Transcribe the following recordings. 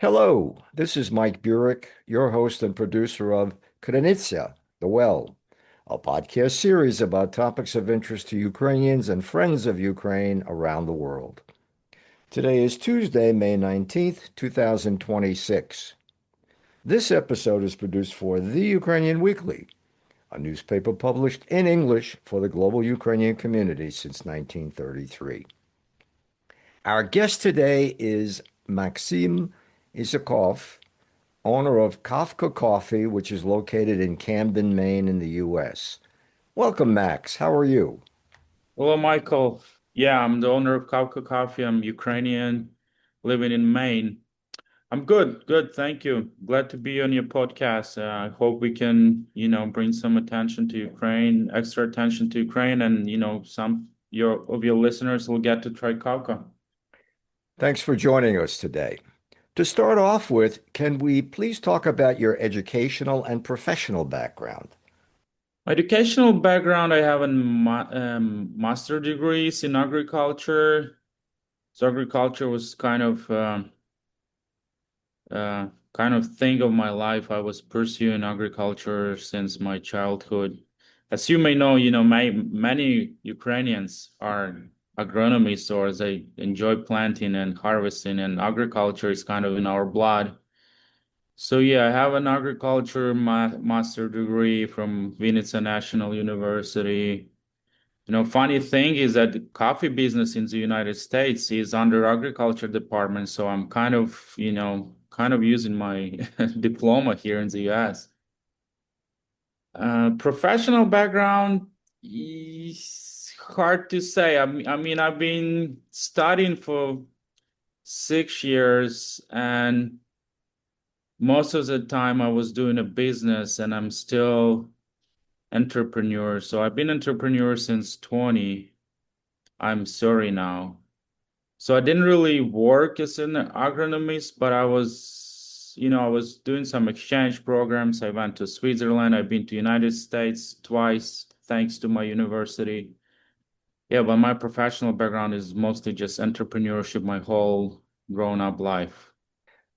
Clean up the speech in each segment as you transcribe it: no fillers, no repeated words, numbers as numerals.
Hello, this is Mike Burek, your host and producer of Krynytsia, The Well, a podcast series about topics of interest to Ukrainians and friends of Ukraine around the world. Today is Tuesday, May 19th, 2026. This episode is produced for The Ukrainian Weekly, a newspaper published in English for the global Ukrainian community since 1933. Our guest today is Maksym Isakov, owner of Kavka Coffee, which is located in Camden, Maine, in the U.S. Welcome, Max. How are you? Hello, Michael. Yeah, I'm the owner of Kavka Coffee. I'm Ukrainian, living in Maine. I'm good, good. Thank you. Glad to be on your podcast. I hope we can, bring some attention to Ukraine, extra attention to Ukraine, and some your listeners will get to try Kavka. Thanks for joining us today. To start off with, can we please talk about your educational and professional background? My educational background, I have a master degrees in agriculture. So agriculture was kind of thing of my life. I was pursuing agriculture since my childhood. As you may know, many Ukrainians are agronomists or they enjoy planting and harvesting, and agriculture is kind of in our blood. So yeah, I have an agriculture master degree from Vinnytsia National University. Funny thing is that the coffee business in the United States is under agriculture department, so I'm kind of using my diploma here in the US. Professional background is hard to say. I mean, I've been studying for 6 years, and most of the time I was doing a business, and I'm still entrepreneur. So I've been entrepreneur since 20. I'm sorry now. So I didn't really work as an agronomist, but I was doing some exchange programs. I went to Switzerland. I've been to United States twice, thanks to my university. Yeah, but my professional background is mostly just entrepreneurship my whole grown-up life.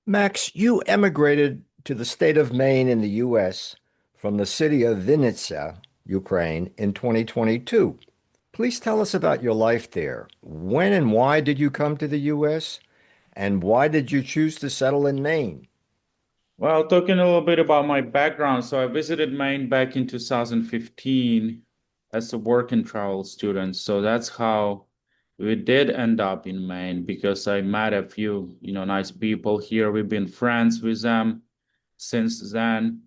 Max, you emigrated to the state of Maine in the U.S. from the city of Vinnytsia, Ukraine, in 2022. Please tell us about your life there. When and why did you come to the U.S.? And why did you choose to settle in Maine? Well, talking a little bit about my background. So I visited Maine back in 2015 as a work and travel student. So that's how we did end up in Maine because I met a few, nice people here. We've been friends with them since then.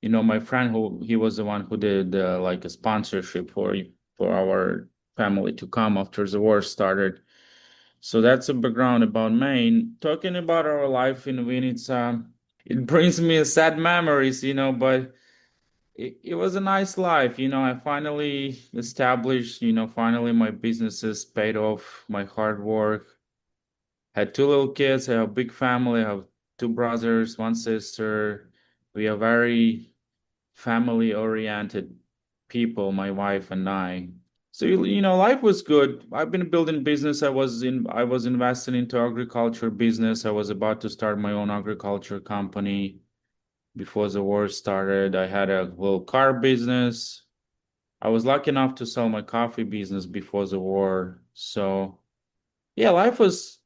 My friend who he was the one who did like a sponsorship for our family to come after the war started. So that's a background about Maine. Talking about our life in Vinnytsia, it brings me a sad memories, but it was a nice life. I finally established, finally my businesses paid off my hard work. Had two little kids, I have a big family, I have two brothers, one sister. We are very family oriented people, my wife and I. So life was good. I've been building business. I was investing into agriculture business. I was about to start my own agriculture company before the war started. I had a little car business. I was lucky enough to sell my coffee business before the war. So yeah, life was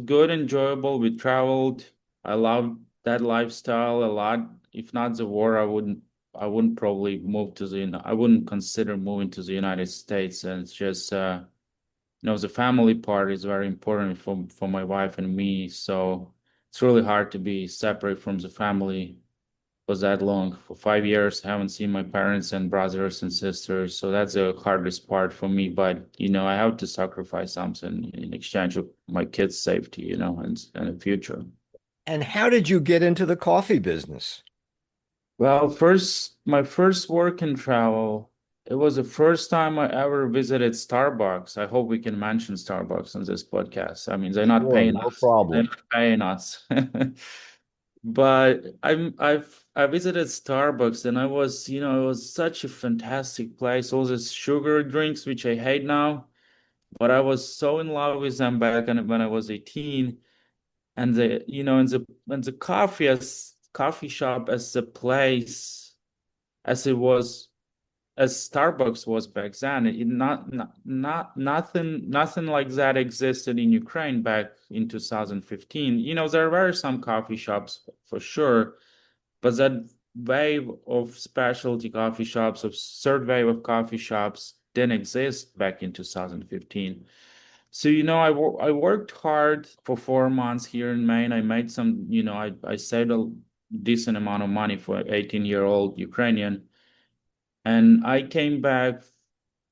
good, enjoyable. We traveled. I loved that lifestyle a lot. If not the war, I wouldn't probably I wouldn't consider moving to the United States. And it's just the family part is very important for my wife and me. So it's really hard to be separate from the family was that long. For 5 years, I haven't seen my parents and brothers and sisters. So that's the hardest part for me. But, I have to sacrifice something in exchange of my kids' safety, and the future. And how did you get into the coffee business? Well, my first work and travel, it was the first time I ever visited Starbucks. I hope we can mention Starbucks on this podcast. I mean, they're not Sure, paying no us. They're problem. not paying us. But I visited Starbucks and it was such a fantastic place. All these sugar drinks, which I hate now, but I was so in love with them back when I was 18. and the coffee shop as a place as it was as Starbucks was back then. Nothing like that existed in Ukraine back in 2015. There were some coffee shops for sure, but that wave of specialty coffee shops, of third wave of coffee shops, didn't exist back in 2015. So, I worked hard for 4 months here in Maine. I made some, I saved a decent amount of money for an 18-year-old Ukrainian. And I came back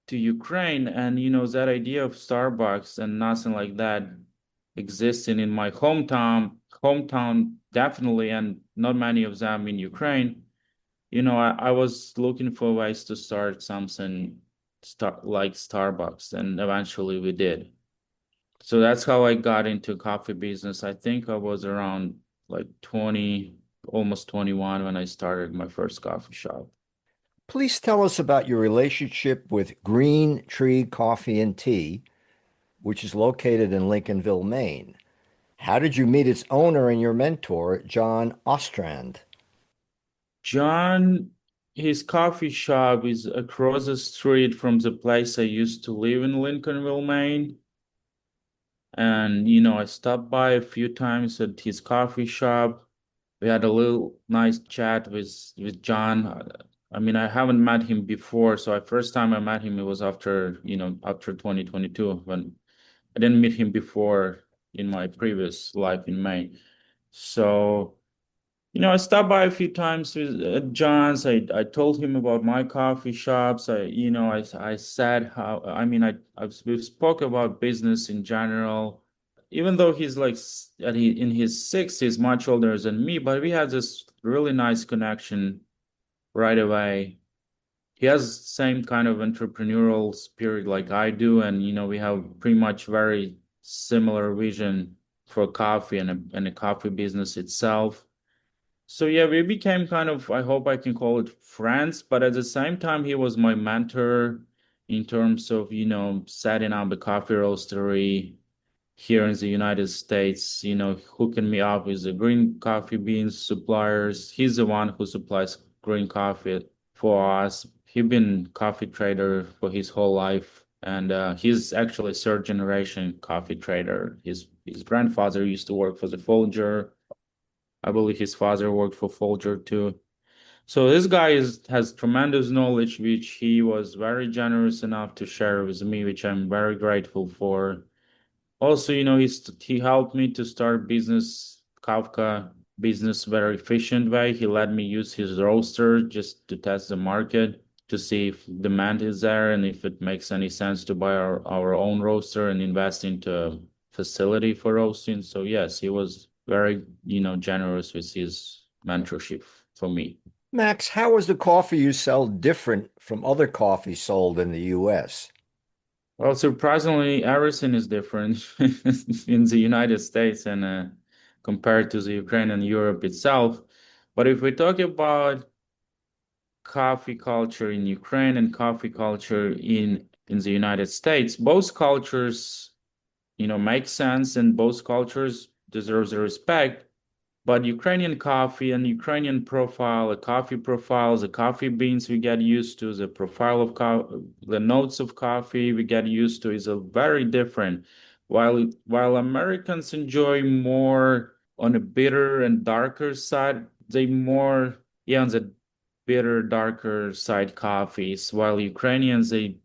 to Ukraine, and that idea of Starbucks and nothing like that existing in my hometown definitely, and not many of them in Ukraine. I was looking for ways to start something like Starbucks, and eventually we did. So that's how I got into coffee business. I think I was around like 20, almost 21 when I started my first coffee shop. Please tell us about your relationship with Green Tree Coffee and Tea, which is located in Lincolnville, Maine. How did you meet its owner and your mentor, John Ostrand? John, his coffee shop is across the street from the place I used to live in Lincolnville, Maine. And, I stopped by a few times at his coffee shop. We had a little nice chat with John. I mean, I haven't met him before, so the first time I met him, it was after 2022, when I didn't meet him before in my previous life in Maine. So, I stopped by a few times with John's. I told him about my coffee shops. I said how, I mean, we spoke about business in general, even though he's like in his 60s, much older than me, but we had this really nice connection right away. He has the same kind of entrepreneurial spirit like I do, and we have pretty much very similar vision for coffee and the coffee business itself. So yeah, we became kind of, I hope I can call it friends, but at the same time, he was my mentor in terms of, setting up a coffee roastery here in the United States, hooking me up with the green coffee beans suppliers. He's the one who supplies green coffee for us. He's been coffee trader for his whole life, and he's actually third generation coffee trader. His grandfather used to work for the Folger. I believe his father worked for Folger too. So this guy has tremendous knowledge, which he was very generous enough to share with me, which I'm very grateful for. Also, he helped me to start Kavka business very efficient way. He let me use his roaster just to test the market to see if demand is there and if it makes any sense to buy our own roaster and invest into a facility for roasting. So yes, he was very, generous with his mentorship for me. Max, how is the coffee you sell different from other coffee sold in the U.S.? Well, surprisingly, everything is different in the United States and compared to the Ukraine and Europe itself. But if we talk about coffee culture in Ukraine and coffee culture in the United States, both cultures, make sense, and both cultures deserves the respect. But Ukrainian coffee and Ukrainian profile, the coffee profiles, the coffee beans we get used to, the profile of the notes of coffee we get used to is a very different. While Americans enjoy more on a bitter and darker side, they more, yeah, on the bitter, darker side coffees, while Ukrainians, they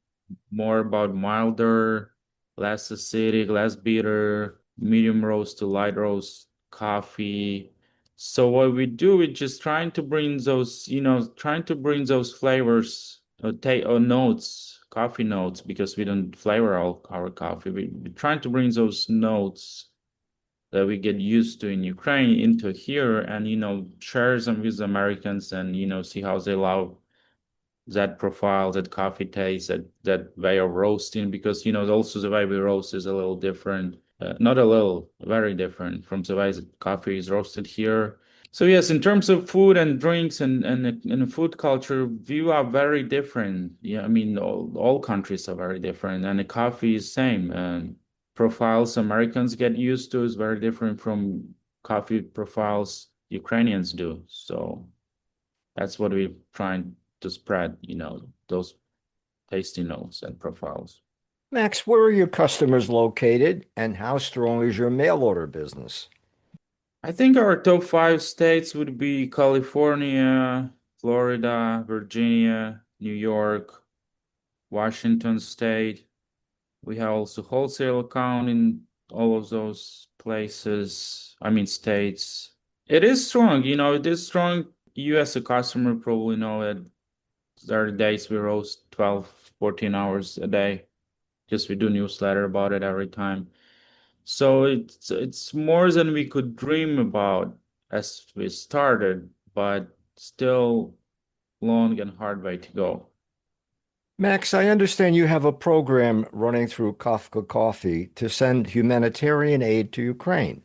more about milder, less acidic, less bitter, medium roast to light roast coffee. So what we do, we're just trying to bring those, trying to bring those flavors or take or notes, coffee notes, because we don't flavor all our coffee. We're trying to bring those notes that we get used to in Ukraine into here and, share them with Americans and, see how they love that profile, that coffee taste, that way of roasting, because, also the way we roast is a little different. Not a little, very different from the way that coffee is roasted here. So yes, in terms of food and drinks and food culture, we are very different. Yeah, I mean, all countries are very different, and the coffee is same. And profiles Americans get used to is very different from coffee profiles Ukrainians do. So that's what we're trying to spread, those tasty notes and profiles. Max, where are your customers located and how strong is your mail order business? I think our top five states would be California, Florida, Virginia, New York, Washington State. We have also wholesale account in all of those places, I mean states. It is strong, it is strong. You as a customer probably know that there are days we roast 12, 14 hours a day. Just we do newsletter about it every time. So it's more than we could dream about as we started, but still long and hard way to go. Max, I understand you have a program running through Kafka Coffee to send humanitarian aid to Ukraine.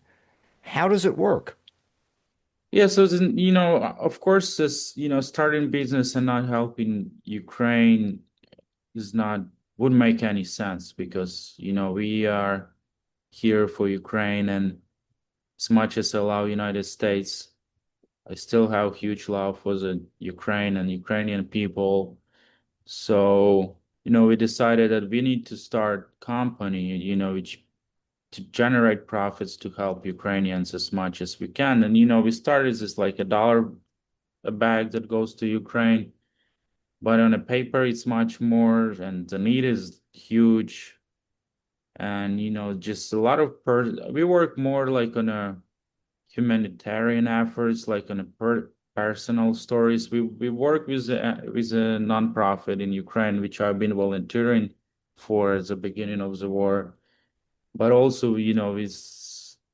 How does it work? Yeah, so then, of course, this, starting business and not helping Ukraine is not wouldn't make any sense because, we are here for Ukraine, and as much as I love United States, I still have huge love for the Ukraine and Ukrainian people. So, we decided that we need to start company, which to generate profits to help Ukrainians as much as we can. And, we started this like $1 a bag that goes to Ukraine, but on a paper it's much more, and the need is huge. And, just a lot of we work more like on a humanitarian efforts, like on a personal stories. We work with a nonprofit in Ukraine, which I've been volunteering for at the beginning of the war. But also, we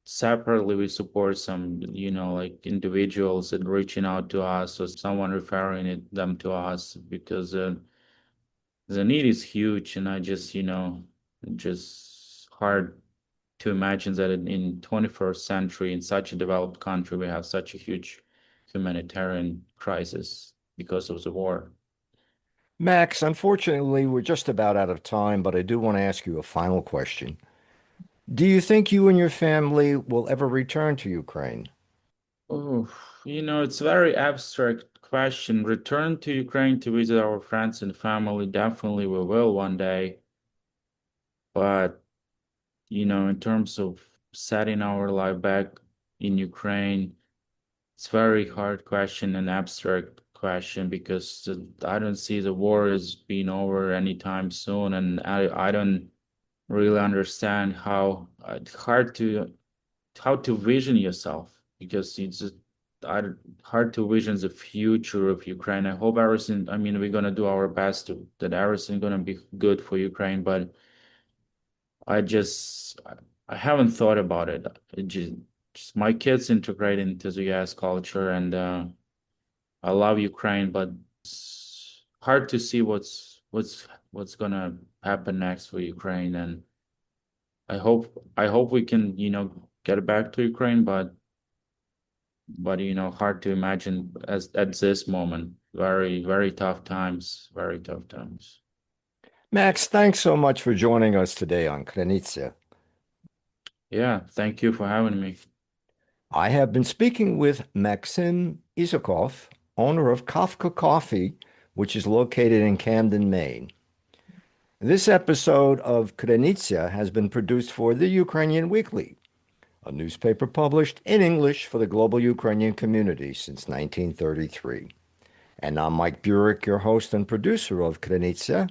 separately we support some, like individuals that reaching out to us or someone referring them to us because the need is huge, and I just, just hard to imagine that in 21st century in such a developed country we have such a huge humanitarian crisis because of the war. Max, unfortunately, we're just about out of time, but I do want to ask you a final question. Do you think you and your family will ever return to Ukraine? Oh, it's a very abstract question. Return to Ukraine to visit our friends and family. Definitely we will one day. But, in terms of setting our life back in Ukraine, it's very hard question and abstract question because I don't see the war as being over anytime soon, and I don't really understand how to vision yourself because it's just hard to vision the future of Ukraine. I hope everything. I mean, we're gonna do our best that everything gonna be good for Ukraine, but I haven't thought about it. Just my kids integrate into the US culture, and I love Ukraine, but it's hard to see what's gonna happen next for Ukraine. And I hope we can, get back to Ukraine, but hard to imagine as at this moment. Very, very tough times, very tough times. Max, thanks so much for joining us today on Krenitsa. Yeah, thank you for having me. I have been speaking with Maksym Isakov, owner of Kavka Coffee, which is located in Camden, Maine. This episode of Krenitsa has been produced for the Ukrainian Weekly, a newspaper published in English for the global Ukrainian community since 1933. And I'm Mike Burek, your host and producer of Krenitsa.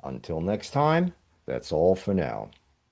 Until next time, that's all for now.